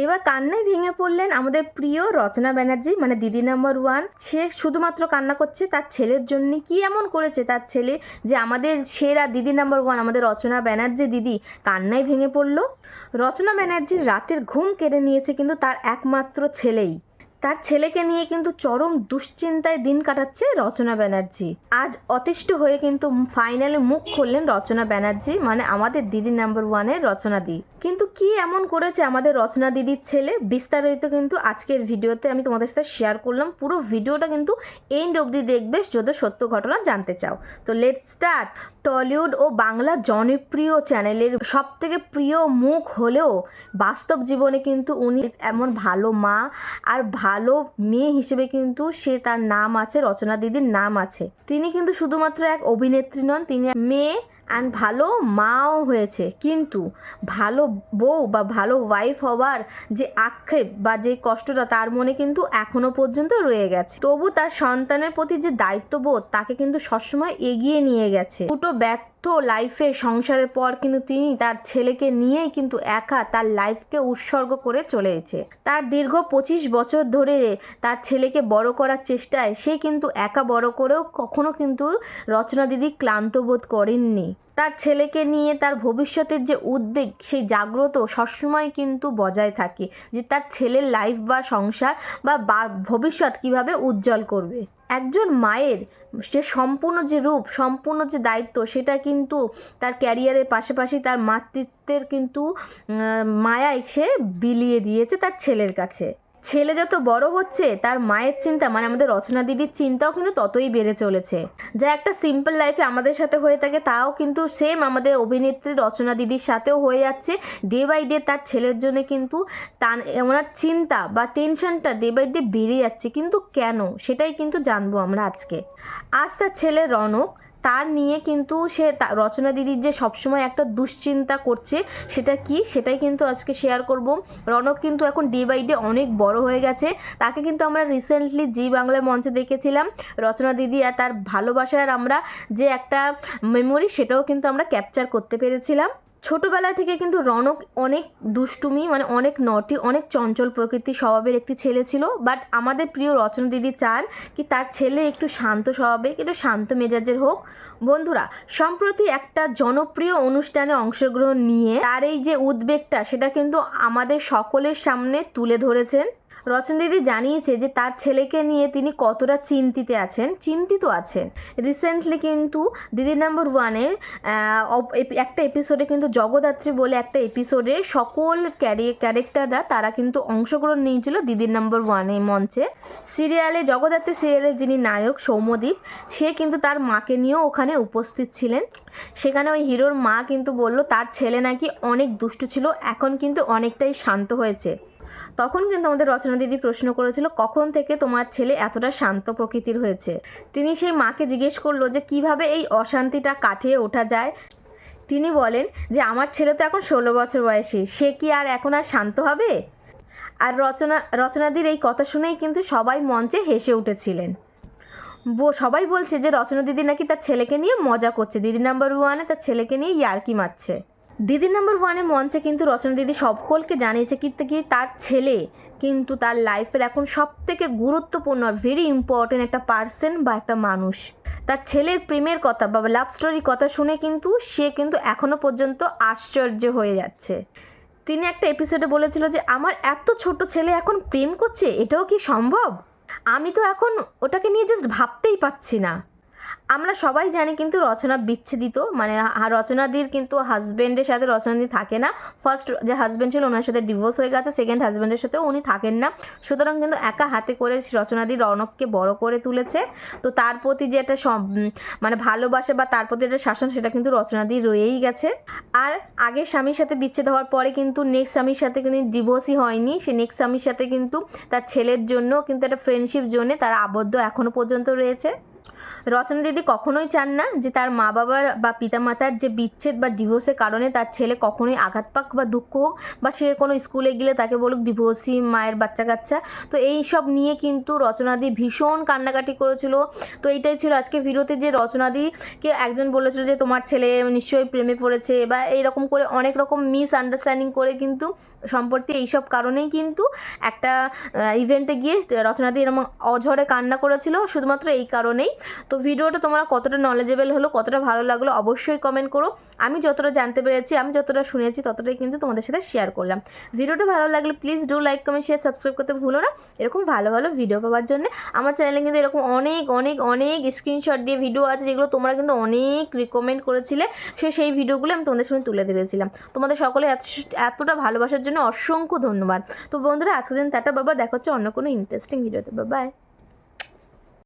এবার কান্নায় ভেঙে পড়লেন আমাদের প্রিয় রচনা ব্যানার্জি, মানে দিদি নাম্বার ওয়ান। সে শুধুমাত্র কান্না করছে তার ছেলের জন্য। কি এমন করেছে তার ছেলে যে আমাদের সেরা দিদি নাম্বার ওয়ান আমাদের রচনা ব্যানার্জি দিদি কান্নায় ভেঙে পড়লো? রচনা ব্যানার্জির রাতের ঘুম কেড়ে নিয়েছে কিন্তু তার একমাত্র ছেলেই। তার ছেলেকে নিয়ে কিন্তু চরম দুশ্চিন্তায় দিন কাটাচ্ছে রচনা ব্যানার্জি। আজ অতিষ্ঠ হয়ে কিন্তু ফাইনালি মুখ খুললেন রচনা ব্যানার্জি, মানে আমাদের দিদি নাম্বার ওয়ানের রচনা দি। কিন্তু কি এমন করেছে আমাদের রচনা দিদির ছেলে, বিস্তারিত কিন্তু আজকের ভিডিওতে আমি তোমাদের সাথে শেয়ার করলাম। পুরো ভিডিওটা কিন্তু এন্ড অবধি দেখবে যদি সত্য ঘটনা জানতে চাও। তো লেটস স্টার্ট। টলিউড ও বাংলা জনপ্রিয় চ্যানেলের সবথেকে প্রিয় মুখ হলেও বাস্তব জীবনে কিন্তু উনি এমন ভালো মা আর ভালো মেয়ে হিসেবে কিন্তু তার নাম আছে, রচনা দিদির নাম আছে। তিনি কিন্তু শুধুমাত্র এক অভিনেত্রী নন, তিনি মেয়ে অ্যান্ড ভালো মাও হয়েছে। কিন্তু ভালো বউ বা ভালো ওয়াইফ হওয়ার যে আক্ষেপ বা যে কষ্টটা তার মনে কিন্তু এখনো পর্যন্ত রয়ে গেছে। তবু তার সন্তানের প্রতি যে দায়িত্ববোধ তাকে কিন্তু সবসময় এগিয়ে নিয়ে গেছে। দুটো ব্যর্থ লাইফে সংসারের পর কিন্তু তিনি তার ছেলেকে নিয়েই কিন্তু একা তার লাইফকে উৎসর্গ করে চলেছে। তার দীর্ঘ 25 বছর ধরে তার ছেলেকে বড় করার চেষ্টায় সে কিন্তু একা বড় করেও কখনো কিন্তু রচনা দিদি ক্লান্ত বোধ করেননি। তার ছেলেকে নিয়ে তার ভবিষ্যতের যে উদ্বেগ সেই জাগ্রত সবসময় কিন্তু বজায় থাকে, যে তার ছেলের লাইফ বা সংসার বা ভবিষ্যৎ কিভাবে উজ্জ্বল করবে। একজন মায়ের যে সম্পূর্ণ যে রূপ, সম্পূর্ণ যে দায়িত্ব, সেটা কিন্তু তার ক্যারিয়ারের পাশাপাশি তার মাতৃত্বের কিন্তু মায়ায় সে বিলিয়ে দিয়েছে তার ছেলের কাছে। ছেলে যত বড় হচ্ছে তার মায়ের চিন্তা, মানে আমাদের রচনা দিদির চিন্তাও কিন্তু ততই বেড়ে চলেছে। যা একটা সিম্পল লাইফে আমাদের সাথে হয়ে থাকে তাও কিন্তু সেম আমাদের অভিনেত্রী রচনা দিদির সাথেও হয়ে যাচ্ছে। ডে বাই ডে তার ছেলের জন্য কিন্তু ওনার চিন্তা বা টেনশনটা ডে বাই ডে বেড়ে যাচ্ছে। কিন্তু কেন, সেটাই কিন্তু জানবো আমরা আজকে। আজ তার ছেলে রনক, তার নিয়ে কিন্তু সে রচনা দিদির যে সবসময় একটা দুশ্চিন্তা করছে সেটা কি, সেটাই কিন্তু আজকে শেয়ার করব। রনক কিন্তু এখন ডে বাই ডে অনেক বড় হয়ে গেছে। তাকে কিন্তু আমরা রিসেন্টলি জি বাংলার মঞ্চে দেখেছিলাম। রচনা দিদি আর তার ভালোবাসার আমরা যে একটা মেমোরি, সেটাও কিন্তু আমরা ক্যাপচার করতে পেরেছিলাম। ছোটোবেলা থেকে কিন্তু রনক অনেক দুষ্টুমি, মানে অনেক নটি, অনেক চঞ্চল প্রকৃতির স্বভাবের একটি ছেলে ছিল। বাট আমাদের প্রিয় রচনা দিদি চান কি তার ছেলে একটু শান্ত স্বভাবের, একটু শান্ত মেজাজের হোক। বন্ধুরা, সম্প্রতি একটা জনপ্রিয় অনুষ্ঠানে অংশগ্রহণ নিয়ে তার এই যে উদ্বেগটা সেটা কিন্তু আমাদের সকলের সামনে তুলে ধরেছেন। রচনা দিদি জানিয়েছে যে তার ছেলেকে নিয়ে তিনি কতটা চিন্তিত আছেন। রিসেন্টলি কিন্তু দিদি নাম্বার ওয়ানের একটা এপিসোডে কিন্তু জগদ্ধাত্রী বলে একটা এপিসোডে সকল ক্যারেক্টাররা তারা কিন্তু অংশগ্রহণ নিয়েছিল দিদি নাম্বার ওয়ানে মঞ্চে। সিরিয়ালে জগদ্ধাত্রী সিরিয়ালের যিনি নায়ক সৌম্যদীপ, সে কিন্তু তার মাকে নিয়েও ওখানে উপস্থিত ছিলেন। সেখানে ওই হিরোর মা কিন্তু বলল তার ছেলে নাকি অনেক দুষ্টু ছিল, এখন কিন্তু অনেকটাই শান্ত হয়েছে। তখন কিন্তু আমাদের রচনা দিদি প্রশ্ন করেছিল কখন থেকে তোমার ছেলে এতটা শান্ত প্রকৃতির হয়েছে। তিনি সেই মাকে জিজ্ঞেস করলো যে কিভাবে এই অশান্তিটা কাটিয়ে ওঠা যায়। তিনি বলেন যে আমার ছেলে তো এখন 16 বছর বয়সী, সে কি আর এখন আর শান্ত হবে? আর রচনাদির এই কথা শুনেই কিন্তু সবাই মঞ্চে হেসে উঠেছিলেন। সবাই বলছে যে রচনা দিদি নাকি তার ছেলেকে নিয়ে মজা করছে, দিদি নাম্বার ওয়ানে তার ছেলেকে নিয়ে ইয়ার্কি মারছে। দিদি নাম্বার ওয়ানে মঞ্চে কিন্তু রচনা দিদি সকলকে জানিয়েছে কি তার ছেলে কিন্তু তার লাইফের এখন সবথেকে গুরুত্বপূর্ণ ভেরি ইম্পর্টেন্ট একটা পার্সন বা একটা মানুষ। তার ছেলের প্রেমের কথা বা লাভ স্টোরির কথা শুনে কিন্তু সে কিন্তু এখনো পর্যন্ত আশ্চর্য হয়ে যাচ্ছে। তিনি একটা এপিসোডে বলেছিল যে আমার এত ছোট ছেলে এখন প্রেম করছে, এটাও কি সম্ভব? আমি তো এখন ওটাকে নিয়ে জাস্ট ভাবতেই পাচ্ছি না। আমরা সবাই জানি কিন্তু রচনা বিচ্ছেদিত, মানে রচনাদির কিন্তু হাজব্যান্ডের সাথে রচনাদি থাকে না। ফার্স্ট যে হাজব্যান্ড ছিল ওনার সাথে ডিভোর্স হয়ে গেছে, সেকেন্ড হাজব্যান্ডের সাথেও উনি থাকেন না। সুতরাং কিন্তু একা হাতে করে রচনাদি রনককে বড় করে তুলেছে। তো তার প্রতি যে একটা মানে ভালোবাসা বা তার প্রতি একটা শাসন, সেটা কিন্তু রচনাদি রয়েই গেছে। আর আগের স্বামীর সাথে বিচ্ছেদ হওয়ার পরে কিন্তু নেক্সট স্বামীর সাথে কিন্তু ডিভোর্সই হয়নি, সে নেক্সট স্বামীর সাথে কিন্তু তার ছেলের জন্য কিন্তু একটা ফ্রেন্ডশিপ জোনে তারা আবদ্ধ এখনও পর্যন্ত রয়েছে। রচনা দিদি কখনোই চান না যে তার মা বাবার বা পিতামাতার যে বিচ্ছেদ বা ডিভোর্সের কারণে তার ছেলে কখনোই আঘাত পাক বা দুঃখ হোক, বা সে কোনো স্কুলে গেলে তাকে বলুক ডিভোর্সি মায়ের বাচ্চা কাচ্চা। তো এই সব নিয়ে কিন্তু রচনাদি ভীষণ কান্নাকাটি করেছিল। তো এইটাই ছিল আজকে ভিডিওতে, যে রচনাদিকে একজন বলেছিল যে তোমার ছেলে নিশ্চয়ই প্রেমে পড়েছে বা এইরকম করে অনেক রকম মিস আন্ডারস্ট্যান্ডিং করে কিন্তু সম্পর্কে এইসব কারণেই কিন্তু একটা ইভেন্টে গিয়ে রচনাদি এরকম অঝরে কান্না করেছিল, শুধুমাত্র এই কারণেই। তো ভিডিওটা তোমরা কতটা নলেজেবল হলো, কতটা ভালো লাগলো অবশ্যই কমেন্ট করো। আমি যতটা জানতে পেরেছি, আমি যতটা শুনেছি ততটাই কিন্তু তোমাদের সাথে শেয়ার করলাম। ভিডিওটা ভালো লাগলে please do like, comment, share, subscribe করতে ভুলো না। এরকম ভালো ভালো ভিডিও পাওয়ার জন্য আমার চ্যানেলে কিন্তু এরকম অনেক অনেক অনেক স্ক্রিনশট দিয়ে ভিডিও আছে, যেগুলো তোমরা কিন্তু অনেক রিকমেন্ড করেছিলে। সেই ভিডিওগুলো আমি তোমাদের সামনে তুলে ধরেছিলাম। তোমাদের সকলে এতটা ভালোবাসার জন্য অসংখ্য ধন্যবাদ। তো বন্ধুরা, আজকের দিন টাটা, বাবা, দেখা হচ্ছে অন্য কোনো ইন্টারেস্টিং ভিডিওতে। বাই।